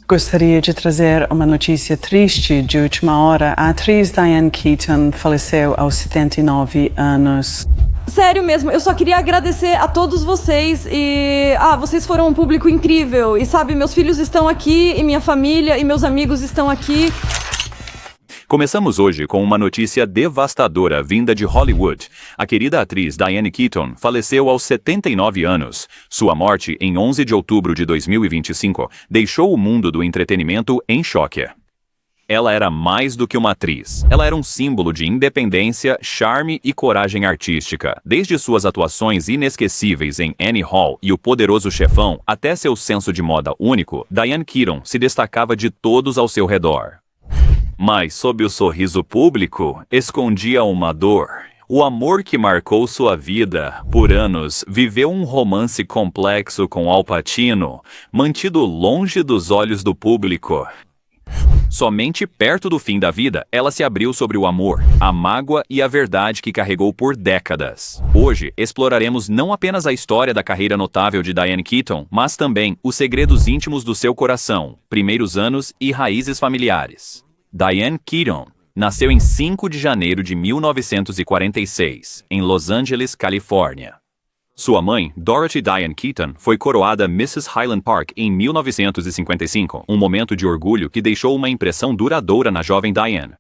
Gostaria de trazer uma notícia triste de última hora. A atriz Diane Keaton faleceu aos 79 anos. Sério mesmo, eu só queria agradecer a todos vocês e... vocês foram um público incrível. E sabe, meus filhos estão aqui, e minha família, e meus amigos estão aqui. Começamos hoje com uma notícia devastadora vinda de Hollywood. A querida atriz Diane Keaton faleceu aos 79 anos. Sua morte, em 11 de outubro de 2025, deixou o mundo do entretenimento em choque. Ela era mais do que uma atriz. Ela era um símbolo de independência, charme e coragem artística. Desde suas atuações inesquecíveis em Annie Hall e O Poderoso Chefão, até seu senso de moda único, Diane Keaton se destacava de todos ao seu redor. Mas, sob o sorriso público, escondia uma dor. O amor que marcou sua vida, por anos, viveu um romance complexo com Al Pacino, mantido longe dos olhos do público. Somente perto do fim da vida, ela se abriu sobre o amor, a mágoa e a verdade que carregou por décadas. Hoje, exploraremos não apenas a história da carreira notável de Diane Keaton, mas também os segredos íntimos do seu coração, primeiros anos e raízes familiares. Diane Keaton nasceu em 5 de janeiro de 1946, em Los Angeles, Califórnia. Sua mãe, Dorothy Diane Keaton, foi coroada Mrs. Highland Park em 1955, um momento de orgulho que deixou uma impressão duradoura na jovem Diane.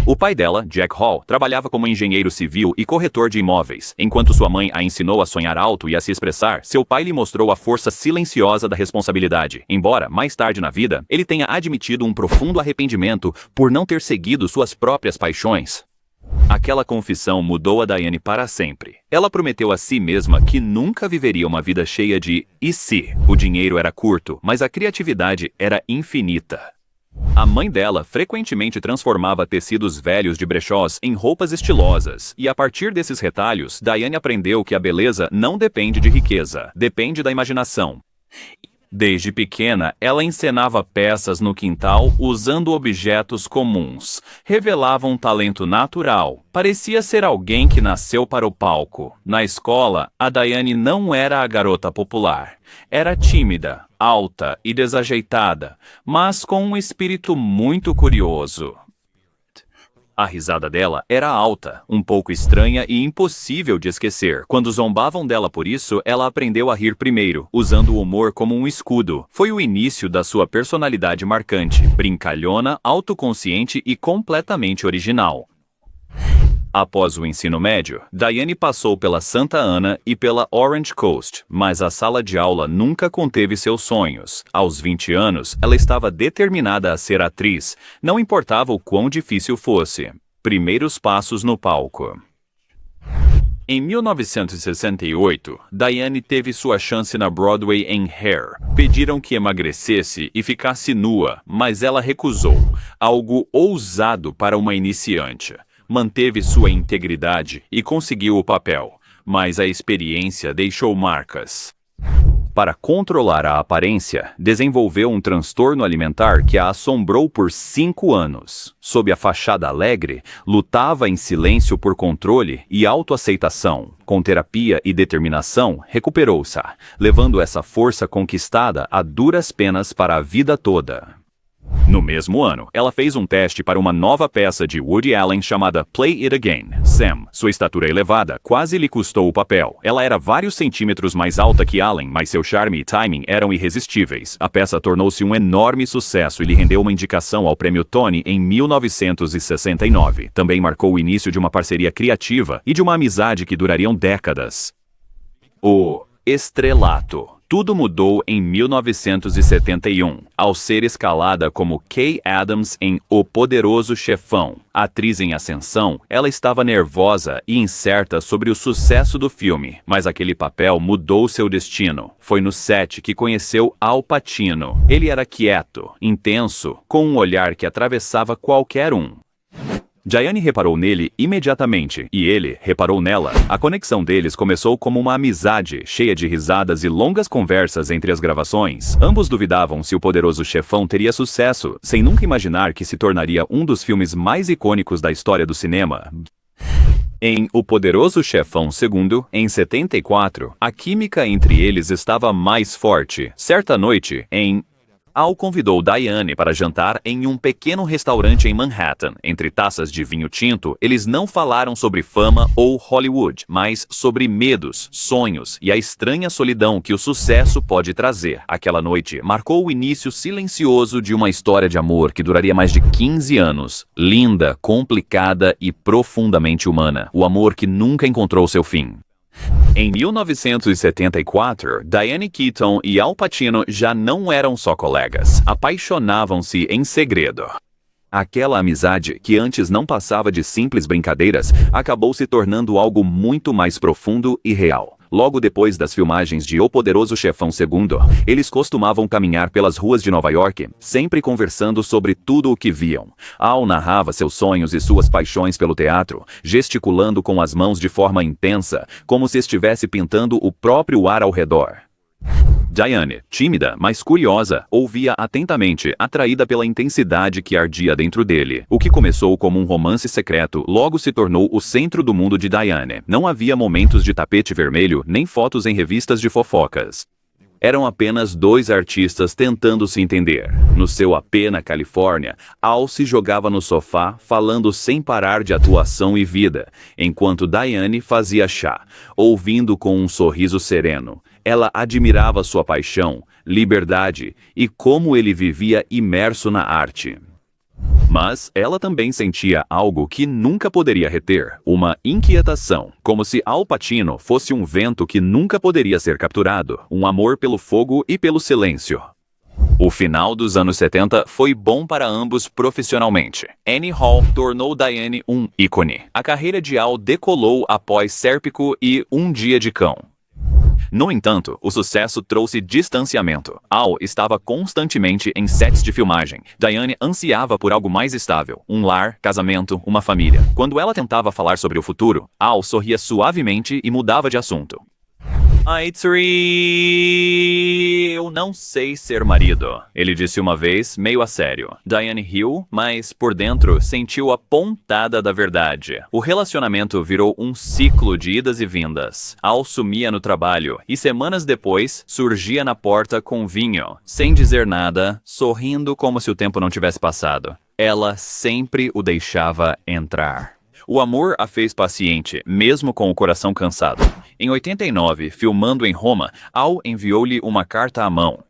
O pai dela, Jack Hall, trabalhava como engenheiro civil e corretor de imóveis. Enquanto sua mãe a ensinou a sonhar alto e a se expressar, seu pai lhe mostrou a força silenciosa da responsabilidade. Embora, mais tarde na vida, ele tenha admitido um profundo arrependimento por não ter seguido suas próprias paixões. Aquela confissão mudou a Diane para sempre. Ela prometeu a si mesma que nunca viveria uma vida cheia de "e se". O dinheiro era curto, mas a criatividade era infinita. A mãe dela frequentemente transformava tecidos velhos de brechós em roupas estilosas, e a partir desses retalhos, Diane aprendeu que a beleza não depende de riqueza, depende da imaginação. Desde pequena, ela encenava peças no quintal usando objetos comuns. Revelava um talento natural. Parecia ser alguém que nasceu para o palco. Na escola, a Diane não era a garota popular. Era tímida, alta e desajeitada, mas com um espírito muito curioso. A risada dela era alta, um pouco estranha e impossível de esquecer. Quando zombavam dela por isso, ela aprendeu a rir primeiro, usando o humor como um escudo. Foi o início da sua personalidade marcante, brincalhona, autoconsciente e completamente original. Após o ensino médio, Diane passou pela Santa Ana e pela Orange Coast, mas a sala de aula nunca conteve seus sonhos. Aos 20 anos, ela estava determinada a ser atriz, não importava o quão difícil fosse. Primeiros passos no palco. Em 1968, Diane teve sua chance na Broadway em Hair. Pediram que emagrecesse e ficasse nua, mas ela recusou, algo ousado para uma iniciante. Manteve sua integridade e conseguiu o papel, mas a experiência deixou marcas. Para controlar a aparência, desenvolveu um transtorno alimentar que a assombrou por 5 anos. Sob a fachada alegre, lutava em silêncio por controle e autoaceitação. Com terapia e determinação, recuperou-se, levando essa força conquistada a duras penas para a vida toda. No mesmo ano, ela fez um teste para uma nova peça de Woody Allen chamada Play It Again, Sam. Sua estatura elevada quase lhe custou o papel. Ela era vários centímetros mais alta que Allen, mas seu charme e timing eram irresistíveis. A peça tornou-se um enorme sucesso e lhe rendeu uma indicação ao Prêmio Tony em 1969. Também marcou o início de uma parceria criativa e de uma amizade que durariam décadas. O estrelato. Tudo mudou em 1971, ao ser escalada como Kay Adams em O Poderoso Chefão. Atriz em ascensão, ela estava nervosa e incerta sobre o sucesso do filme, mas aquele papel mudou seu destino. Foi no set que conheceu Al Pacino. Ele era quieto, intenso, com um olhar que atravessava qualquer um. Diane reparou nele imediatamente, e ele reparou nela. A conexão deles começou como uma amizade, cheia de risadas e longas conversas entre as gravações. Ambos duvidavam se O Poderoso Chefão teria sucesso, sem nunca imaginar que se tornaria um dos filmes mais icônicos da história do cinema. Em O Poderoso Chefão 2, em 74, a química entre eles estava mais forte. Certa noite, em Al convidou Diane para jantar em um pequeno restaurante em Manhattan. Entre taças de vinho tinto, eles não falaram sobre fama ou Hollywood, mas sobre medos, sonhos e a estranha solidão que o sucesso pode trazer. Aquela noite marcou o início silencioso de uma história de amor que duraria mais de 15 anos. Linda, complicada e profundamente humana. O amor que nunca encontrou seu fim. Em 1974, Diane Keaton e Al Pacino já não eram só colegas, apaixonavam-se em segredo. Aquela amizade, que antes não passava de simples brincadeiras, acabou se tornando algo muito mais profundo e real. Logo depois das filmagens de O Poderoso Chefão 2, eles costumavam caminhar pelas ruas de Nova York, sempre conversando sobre tudo o que viam. Al narrava seus sonhos e suas paixões pelo teatro, gesticulando com as mãos de forma intensa, como se estivesse pintando o próprio ar ao redor. Diane, tímida, mas curiosa, ouvia atentamente, atraída pela intensidade que ardia dentro dele. O que começou como um romance secreto, logo se tornou o centro do mundo de Diane. Não havia momentos de tapete vermelho, nem fotos em revistas de fofocas. Eram apenas dois artistas tentando se entender. No seu AP na Califórnia, Al se jogava no sofá, falando sem parar de atuação e vida, enquanto Diane fazia chá, ouvindo com um sorriso sereno. Ela admirava sua paixão, liberdade e como ele vivia imerso na arte. Mas ela também sentia algo que nunca poderia reter, uma inquietação, como se Al Pacino fosse um vento que nunca poderia ser capturado, um amor pelo fogo e pelo silêncio. O final dos anos 70 foi bom para ambos profissionalmente. Annie Hall tornou Diane um ícone. A carreira de Al decolou após Sérpico e Um Dia de Cão. No entanto, o sucesso trouxe distanciamento. Al estava constantemente em sets de filmagem. Diane ansiava por algo mais estável, um lar, casamento, uma família. Quando ela tentava falar sobre o futuro, Al sorria suavemente e mudava de assunto. Eu não sei ser marido, ele disse uma vez, meio a sério. Diane riu, mas por dentro sentiu a pontada da verdade. O relacionamento virou um ciclo de idas e vindas. Al sumia no trabalho e semanas depois surgia na porta com vinho, sem dizer nada, sorrindo como se o tempo não tivesse passado. Ela sempre o deixava entrar. O amor a fez paciente, mesmo com o coração cansado. Em 89, filmando em Roma, Al enviou-lhe uma carta à mão.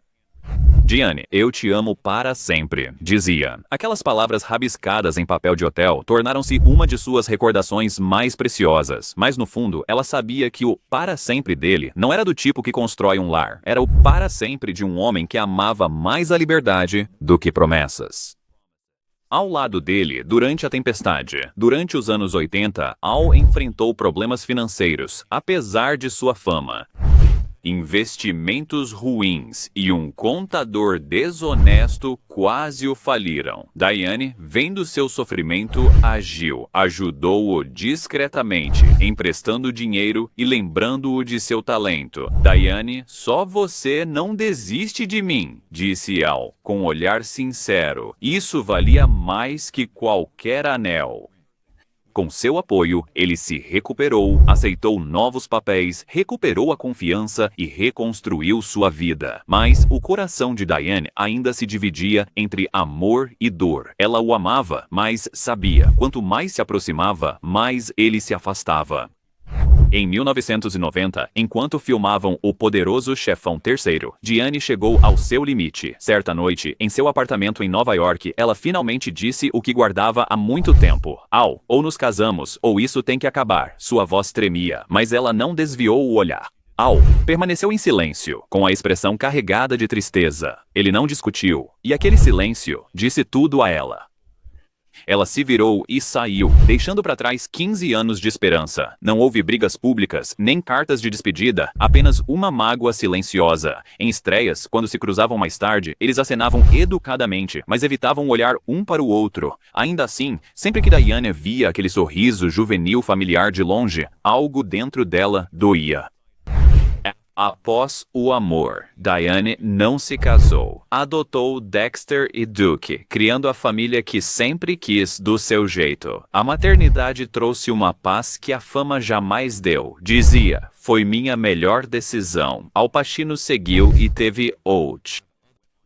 Diane, eu te amo para sempre, dizia. Aquelas palavras rabiscadas em papel de hotel tornaram-se uma de suas recordações mais preciosas. Mas no fundo, ela sabia que o para sempre dele não era do tipo que constrói um lar. Era o para sempre de um homem que amava mais a liberdade do que promessas. Ao lado dele, durante a tempestade. Durante os anos 80, Al enfrentou problemas financeiros, apesar de sua fama. Investimentos ruins e um contador desonesto quase o faliram. Diane, vendo seu sofrimento, agiu, ajudou-o discretamente, emprestando dinheiro e lembrando-o de seu talento. Diane, só você não desiste de mim, disse Al, com um olhar sincero. Isso valia mais que qualquer anel. Com seu apoio, ele se recuperou, aceitou novos papéis, recuperou a confiança e reconstruiu sua vida. Mas o coração de Diane ainda se dividia entre amor e dor. Ela o amava, mas sabia, quanto mais se aproximava, mais ele se afastava. Em 1990, enquanto filmavam O Poderoso Chefão 3, Diane chegou ao seu limite. Certa noite, em seu apartamento em Nova York, ela finalmente disse o que guardava há muito tempo. Al, ou nos casamos, ou isso tem que acabar. Sua voz tremia, mas ela não desviou o olhar. Al permaneceu em silêncio, com a expressão carregada de tristeza. Ele não discutiu, e aquele silêncio disse tudo a ela. Ela se virou e saiu, deixando para trás 15 anos de esperança. Não houve brigas públicas, nem cartas de despedida, apenas uma mágoa silenciosa. Em estreias, quando se cruzavam mais tarde, eles acenavam educadamente, mas evitavam olhar um para o outro. Ainda assim, sempre que Diane via aquele sorriso juvenil familiar de longe, algo dentro dela doía. Após o amor, Diane não se casou. Adotou Dexter e Duke, criando a família que sempre quis do seu jeito. A maternidade trouxe uma paz que a fama jamais deu. Dizia, foi minha melhor decisão. Al Pacino seguiu e teve Out.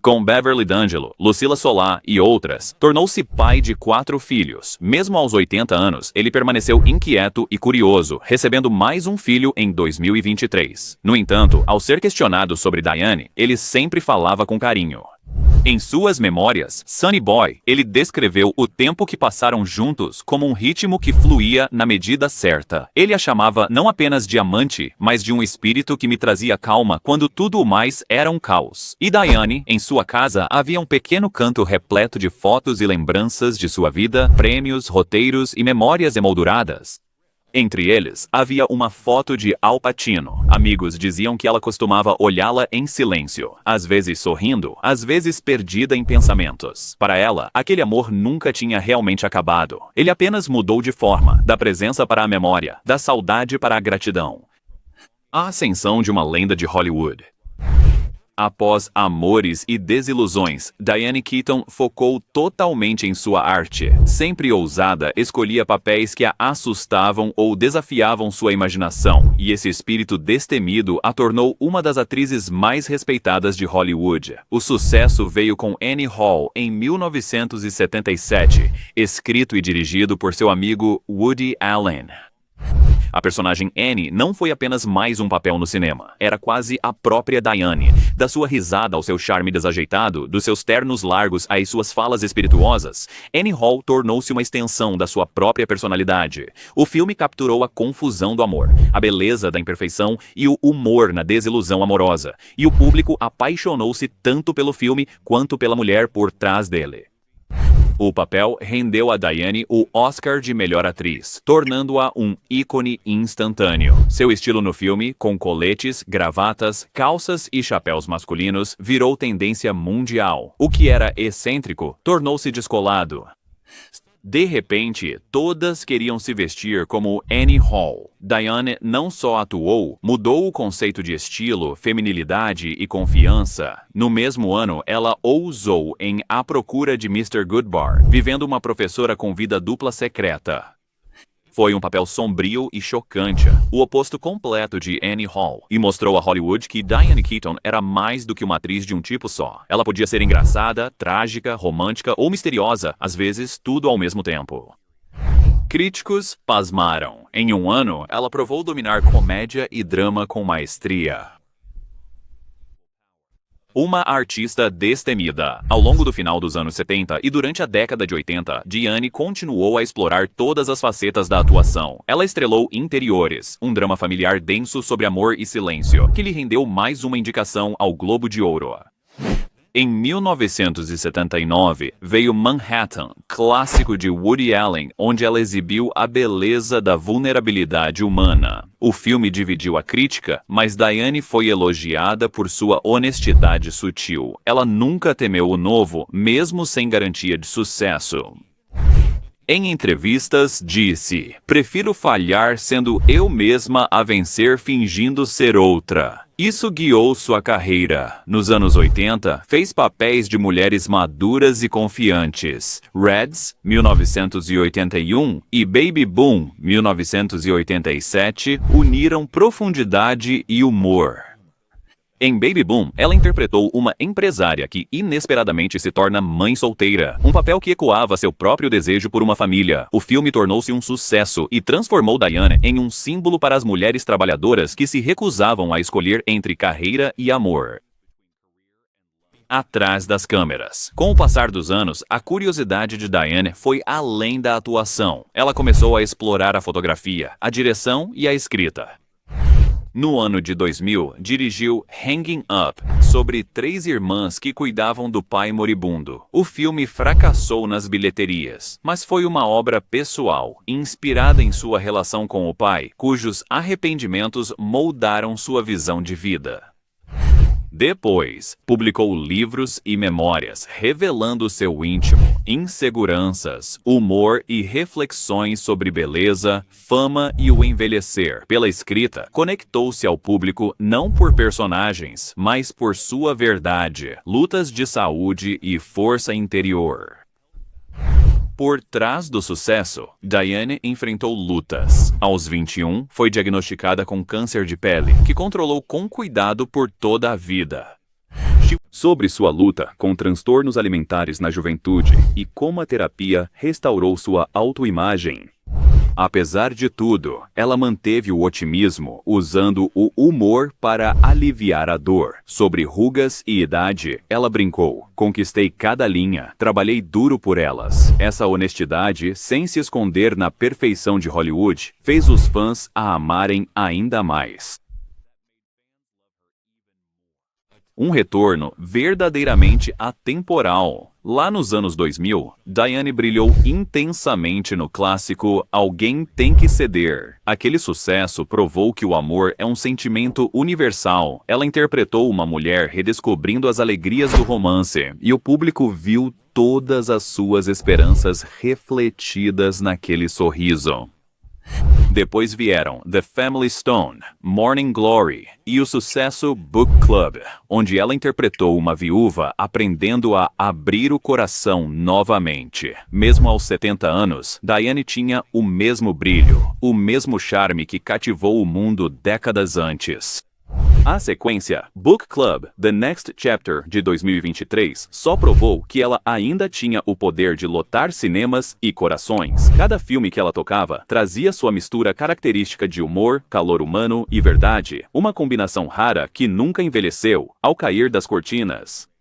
Com Beverly D'Angelo, Lucila Solá e outras, tornou-se pai de 4 filhos. Mesmo aos 80 anos, ele permaneceu inquieto e curioso, recebendo mais um filho em 2023. No entanto, ao ser questionado sobre Diane, ele sempre falava com carinho. Em suas memórias, Sonny Boy, ele descreveu o tempo que passaram juntos como um ritmo que fluía na medida certa. Ele a chamava não apenas de amante, mas de um espírito que me trazia calma quando tudo o mais era um caos. E Diane, em sua casa, havia um pequeno canto repleto de fotos e lembranças de sua vida, prêmios, roteiros e memórias emolduradas. Entre eles, havia uma foto de Al Pacino. Amigos diziam que ela costumava olhá-la em silêncio, às vezes sorrindo, às vezes perdida em pensamentos. Para ela, aquele amor nunca tinha realmente acabado. Ele apenas mudou de forma, da presença para a memória, da saudade para a gratidão. A ascensão de uma lenda de Hollywood. Após amores e desilusões, Diane Keaton focou totalmente em sua arte. Sempre ousada, escolhia papéis que a assustavam ou desafiavam sua imaginação, e esse espírito destemido a tornou uma das atrizes mais respeitadas de Hollywood. O sucesso veio com Annie Hall em 1977, escrito e dirigido por seu amigo Woody Allen. A personagem Annie não foi apenas mais um papel no cinema. Era quase a própria Diane. Da sua risada ao seu charme desajeitado, dos seus ternos largos às suas falas espirituosas, Annie Hall tornou-se uma extensão da sua própria personalidade. O filme capturou a confusão do amor, a beleza da imperfeição e o humor na desilusão amorosa. E o público apaixonou-se tanto pelo filme quanto pela mulher por trás dele. O papel rendeu a Diane o Oscar de melhor atriz, tornando-a um ícone instantâneo. Seu estilo no filme, com coletes, gravatas, calças e chapéus masculinos, virou tendência mundial. O que era excêntrico tornou-se descolado. De repente, todas queriam se vestir como Annie Hall. Diane não só atuou, mudou o conceito de estilo, feminilidade e confiança. No mesmo ano, ela ousou em A Procura de Mr. Goodbar, vivendo uma professora com vida dupla secreta. Foi um papel sombrio e chocante, o oposto completo de Annie Hall, e mostrou a Hollywood que Diane Keaton era mais do que uma atriz de um tipo só. Ela podia ser engraçada, trágica, romântica ou misteriosa, às vezes tudo ao mesmo tempo. Críticos pasmaram. Em um ano, ela provou dominar comédia e drama com maestria. Uma artista destemida. Ao longo do final dos anos 70 e durante a década de 80, Diane continuou a explorar todas as facetas da atuação. Ela estrelou Interiores, um drama familiar denso sobre amor e silêncio, que lhe rendeu mais uma indicação ao Globo de Ouro. Em 1979, veio Manhattan, clássico de Woody Allen, onde ela exibiu a beleza da vulnerabilidade humana. O filme dividiu a crítica, mas Diane foi elogiada por sua honestidade sutil. Ela nunca temeu o novo, mesmo sem garantia de sucesso. Em entrevistas, disse: "Prefiro falhar sendo eu mesma a vencer fingindo ser outra." Isso guiou sua carreira. Nos anos 80, fez papéis de mulheres maduras e confiantes. Reds, 1981, e Baby Boom, 1987, uniram profundidade e humor. Em Baby Boom, ela interpretou uma empresária que inesperadamente se torna mãe solteira, um papel que ecoava seu próprio desejo por uma família. O filme tornou-se um sucesso e transformou Diane em um símbolo para as mulheres trabalhadoras que se recusavam a escolher entre carreira e amor. Atrás das câmeras. Com o passar dos anos, a curiosidade de Diane foi além da atuação. Ela começou a explorar a fotografia, a direção e a escrita. No ano de 2000, dirigiu Hanging Up, sobre 3 irmãs que cuidavam do pai moribundo. O filme fracassou nas bilheterias, mas foi uma obra pessoal, inspirada em sua relação com o pai, cujos arrependimentos moldaram sua visão de vida. Depois, publicou livros e memórias, revelando seu íntimo, inseguranças, humor e reflexões sobre beleza, fama e o envelhecer. Pela escrita, conectou-se ao público não por personagens, mas por sua verdade, lutas de saúde e força interior. Por trás do sucesso, Diane enfrentou lutas. Aos 21, foi diagnosticada com câncer de pele, que controlou com cuidado por toda a vida. sobre sua luta com transtornos alimentares na juventude e como a terapia restaurou sua autoimagem. Apesar de tudo, ela manteve o otimismo usando o humor para aliviar a dor. Sobre rugas e idade, ela brincou: "Conquistei cada linha, trabalhei duro por elas." Essa honestidade, sem se esconder na perfeição de Hollywood, fez os fãs a amarem ainda mais. Um retorno verdadeiramente atemporal. Lá nos anos 2000, Diane brilhou intensamente no clássico Alguém Tem que Ceder. Aquele sucesso provou que o amor é um sentimento universal. Ela interpretou uma mulher redescobrindo as alegrias do romance, e o público viu todas as suas esperanças refletidas naquele sorriso. Depois vieram The Family Stone, Morning Glory e o sucesso Book Club, onde ela interpretou uma viúva aprendendo a abrir o coração novamente. Mesmo aos 70 anos, Diane tinha o mesmo brilho, o mesmo charme que cativou o mundo décadas antes. A sequência, Book Club, The Next Chapter, de 2023, só provou que ela ainda tinha o poder de lotar cinemas e corações. Cada filme que ela tocava trazia sua mistura característica de humor, calor humano e verdade, uma combinação rara que nunca envelheceu ao cair das cortinas.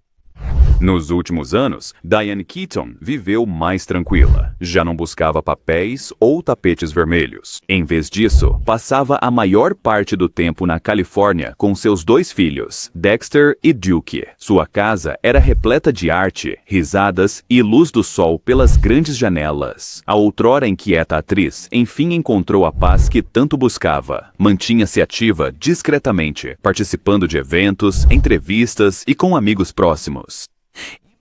Nos últimos anos, Diane Keaton viveu mais tranquila. Já não buscava papéis ou tapetes vermelhos. Em vez disso, passava a maior parte do tempo na Califórnia com seus 2 filhos, Dexter e Duke. Sua casa era repleta de arte, risadas e luz do sol pelas grandes janelas. A outrora inquieta atriz, enfim, encontrou a paz que tanto buscava. Mantinha-se ativa discretamente, participando de eventos, entrevistas e com amigos próximos.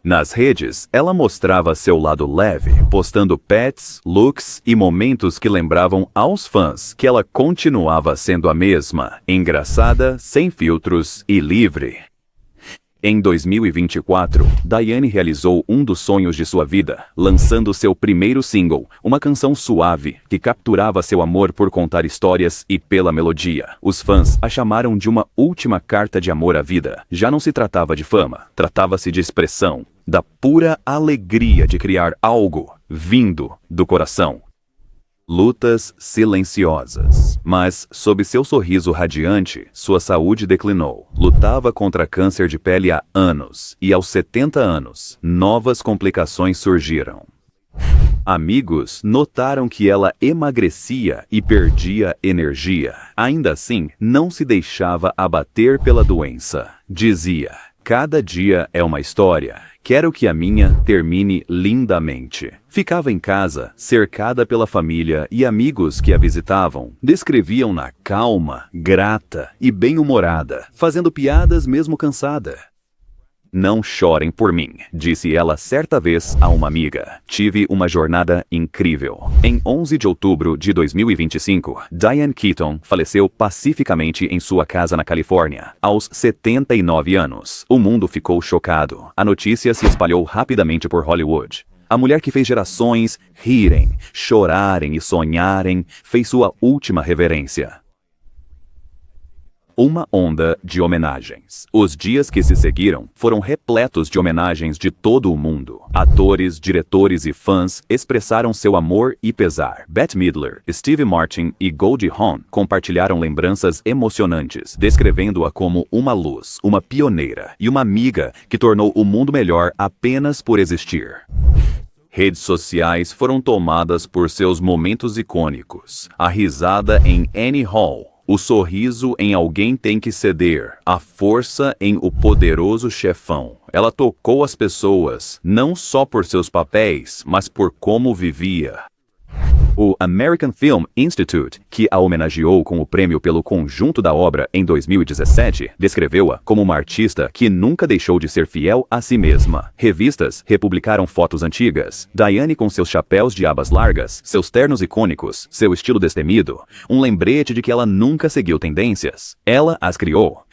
Nas redes, ela mostrava seu lado leve, postando pets, looks e momentos que lembravam aos fãs que ela continuava sendo a mesma, engraçada, sem filtros e livre. Em 2024, Diane realizou um dos sonhos de sua vida, lançando seu primeiro single, uma canção suave que capturava seu amor por contar histórias e pela melodia. Os fãs a chamaram de uma última carta de amor à vida. Já não se tratava de fama, tratava-se de expressão, da pura alegria de criar algo vindo do coração. Lutas silenciosas. Mas, sob seu sorriso radiante, sua saúde declinou. Lutava contra câncer de pele há anos, e aos 70 anos, novas complicações surgiram. Amigos notaram que ela emagrecia e perdia energia. Ainda assim, não se deixava abater pela doença. Dizia: "Cada dia é uma história. Quero que a minha termine lindamente." Ficava em casa, cercada pela família e amigos que a visitavam. Descreviam-na calma, grata e bem-humorada, fazendo piadas mesmo cansada. "Não chorem por mim", disse ela certa vez a uma amiga. "Tive uma jornada incrível." Em 11 de outubro de 2025, Diane Keaton faleceu pacificamente em sua casa na Califórnia, aos 79 anos. O mundo ficou chocado. A notícia se espalhou rapidamente por Hollywood. A mulher que fez gerações rirem, chorarem e sonharem, fez sua última reverência. Uma onda de homenagens. Os dias que se seguiram foram repletos de homenagens de todo o mundo. Atores, diretores e fãs expressaram seu amor e pesar. Bette Midler, Steve Martin e Goldie Hawn compartilharam lembranças emocionantes, descrevendo-a como uma luz, uma pioneira e uma amiga que tornou o mundo melhor apenas por existir. Redes sociais foram tomadas por seus momentos icônicos. A risada em Annie Hall, o sorriso em Alguém Tem que Ceder, a força em O Poderoso Chefão. Ela tocou as pessoas, não só por seus papéis, mas por como vivia. O American Film Institute, que a homenageou com o prêmio pelo conjunto da obra em 2017, descreveu-a como uma artista que nunca deixou de ser fiel a si mesma. Revistas republicaram fotos antigas, Diane com seus chapéus de abas largas, seus ternos icônicos, seu estilo destemido, um lembrete de que ela nunca seguiu tendências. Ela as criou.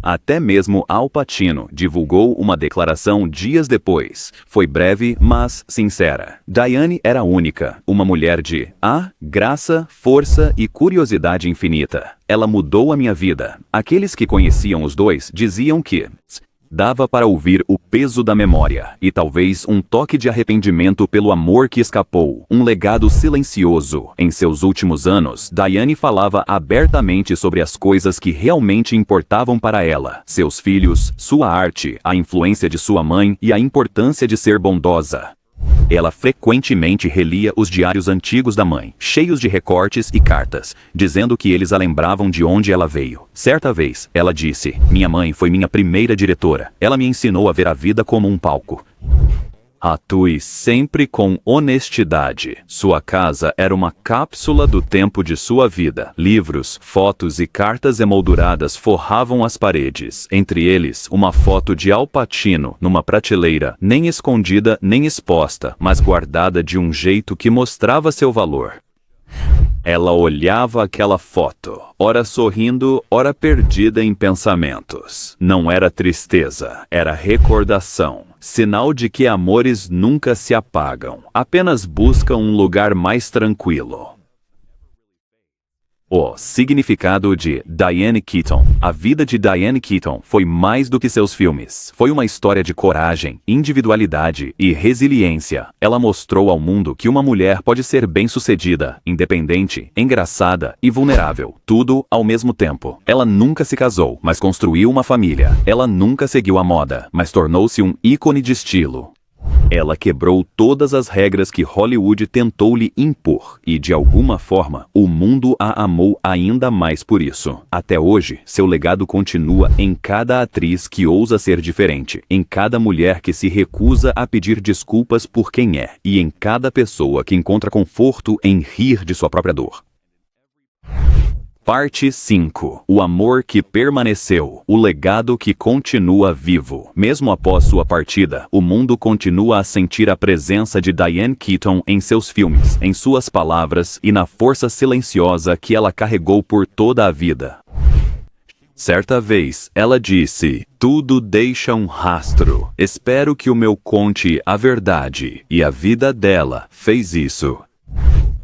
Até mesmo Al Pacino divulgou uma declaração dias depois. Foi breve, mas sincera. Diane era única, uma mulher de graça, força e curiosidade infinita. Ela mudou a minha vida. Aqueles que conheciam os dois diziam que Dava para ouvir o peso da memória e talvez um toque de arrependimento pelo amor que escapou, um legado silencioso. Em seus últimos anos, Diane falava abertamente sobre as coisas que realmente importavam para ela: seus filhos, sua arte, a influência de sua mãe e a importância de ser bondosa. Ela frequentemente relia os diários antigos da mãe, cheios de recortes e cartas, dizendo que eles a lembravam de onde ela veio. Certa vez, ela disse: "Minha mãe foi minha primeira diretora. Ela me ensinou a ver a vida como um palco." Atue sempre com honestidade. Sua casa era uma cápsula do tempo de sua vida. Livros, fotos e cartas emolduradas forravam as paredes. Entre eles, uma foto de Al Pacino numa prateleira, nem escondida nem exposta, mas guardada de um jeito que mostrava seu valor. Ela olhava aquela foto, ora sorrindo, ora perdida em pensamentos. Não era tristeza, era recordação. Sinal de que amores nunca se apagam, apenas buscam um lugar mais tranquilo. O significado de Diane Keaton. A vida de Diane Keaton foi mais do que seus filmes. Foi uma história de coragem, individualidade e resiliência. Ela mostrou ao mundo que uma mulher pode ser bem-sucedida, independente, engraçada e vulnerável, tudo ao mesmo tempo. Ela nunca se casou, mas construiu uma família. Ela nunca seguiu a moda, mas tornou-se um ícone de estilo. Ela quebrou todas as regras que Hollywood tentou lhe impor e, de alguma forma, o mundo a amou ainda mais por isso. Até hoje, seu legado continua em cada atriz que ousa ser diferente, em cada mulher que se recusa a pedir desculpas por quem é, e em cada pessoa que encontra conforto em rir de sua própria dor. Parte 5. O amor que permaneceu, o legado que continua vivo. Mesmo após sua partida, o mundo continua a sentir a presença de Diane Keaton em seus filmes, em suas palavras e na força silenciosa que ela carregou por toda a vida. Certa vez, ela disse: "Tudo deixa um rastro. Espero que o meu conte a verdade." E a vida dela fez isso.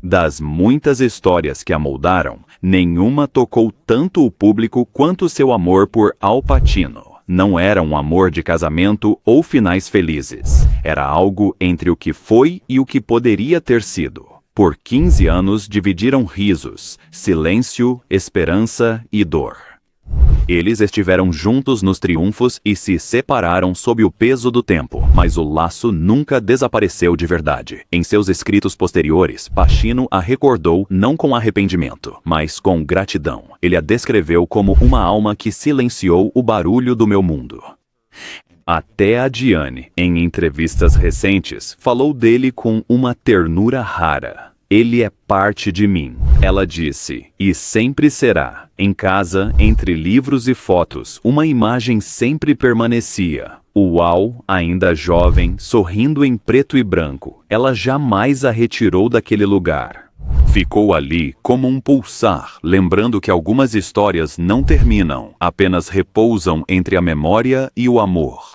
Das muitas histórias que a moldaram, nenhuma tocou tanto o público quanto seu amor por Al Pacino. Não era um amor de casamento ou finais felizes. Era algo entre o que foi e o que poderia ter sido. Por 15 anos dividiram risos, silêncio, esperança e dor. Eles estiveram juntos nos triunfos e se separaram sob o peso do tempo, mas o laço nunca desapareceu de verdade. Em seus escritos posteriores, Pacino a recordou não com arrependimento, mas com gratidão. Ele a descreveu como uma alma que silenciou o barulho do meu mundo. Até a Diane, em entrevistas recentes, falou dele com uma ternura rara. "Ele é parte de mim", ela disse, "e sempre será." Em casa, entre livros e fotos, uma imagem sempre permanecia. O Al, ainda jovem, sorrindo em preto e branco. Ela jamais a retirou daquele lugar. Ficou ali como um pulsar, lembrando que algumas histórias não terminam, apenas repousam entre a memória e o amor.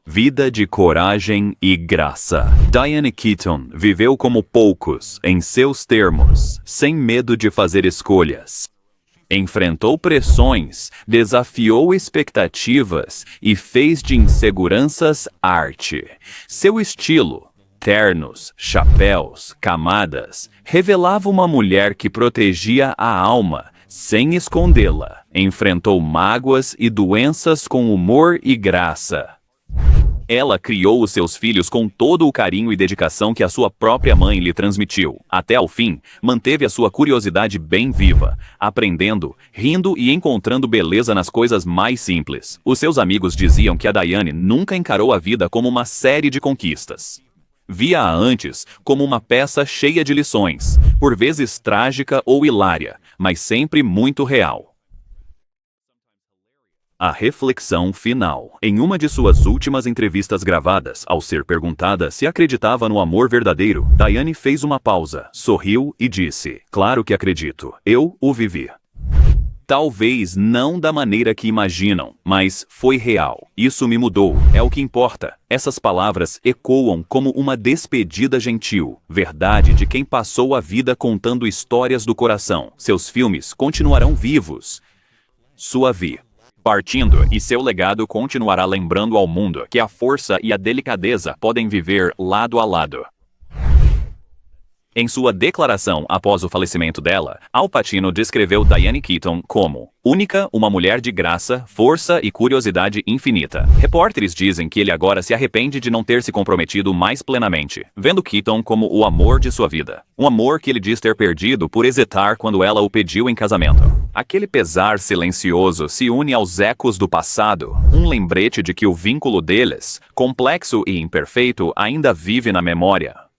Vida de coragem e graça. Diane Keaton viveu como poucos, em seus termos, sem medo de fazer escolhas. Enfrentou pressões, desafiou expectativas e fez de inseguranças arte. Seu estilo, ternos, chapéus, camadas, revelava uma mulher que protegia a alma, sem escondê-la. Enfrentou mágoas e doenças com humor e graça. Ela criou os seus filhos com todo o carinho e dedicação que a sua própria mãe lhe transmitiu. Até ao fim, manteve a sua curiosidade bem viva, aprendendo, rindo e encontrando beleza nas coisas mais simples. Os seus amigos diziam que a Diane nunca encarou a vida como uma série de conquistas. Via-a antes como uma peça cheia de lições, por vezes trágica ou hilária, mas sempre muito real. A reflexão final. Em uma de suas últimas entrevistas gravadas, ao ser perguntada se acreditava no amor verdadeiro, Diane fez uma pausa, sorriu e disse: "Claro que acredito. Eu o vivi. Talvez não da maneira que imaginam, mas foi real. Isso me mudou. É o que importa." Essas palavras ecoam como uma despedida gentil, verdade de quem passou a vida contando histórias do coração. Seus filmes continuarão vivos. Sua vida. Partindo, e seu legado continuará lembrando ao mundo que a força e a delicadeza podem viver lado a lado. Em sua declaração após o falecimento dela, Al Pacino descreveu Diane Keaton como única, uma mulher de graça, força e curiosidade infinita. Repórteres dizem que ele agora se arrepende de não ter se comprometido mais plenamente, vendo Keaton como o amor de sua vida. Um amor que ele diz ter perdido por hesitar quando ela o pediu em casamento. Aquele pesar silencioso se une aos ecos do passado, um lembrete de que o vínculo deles, complexo e imperfeito, ainda vive na memória.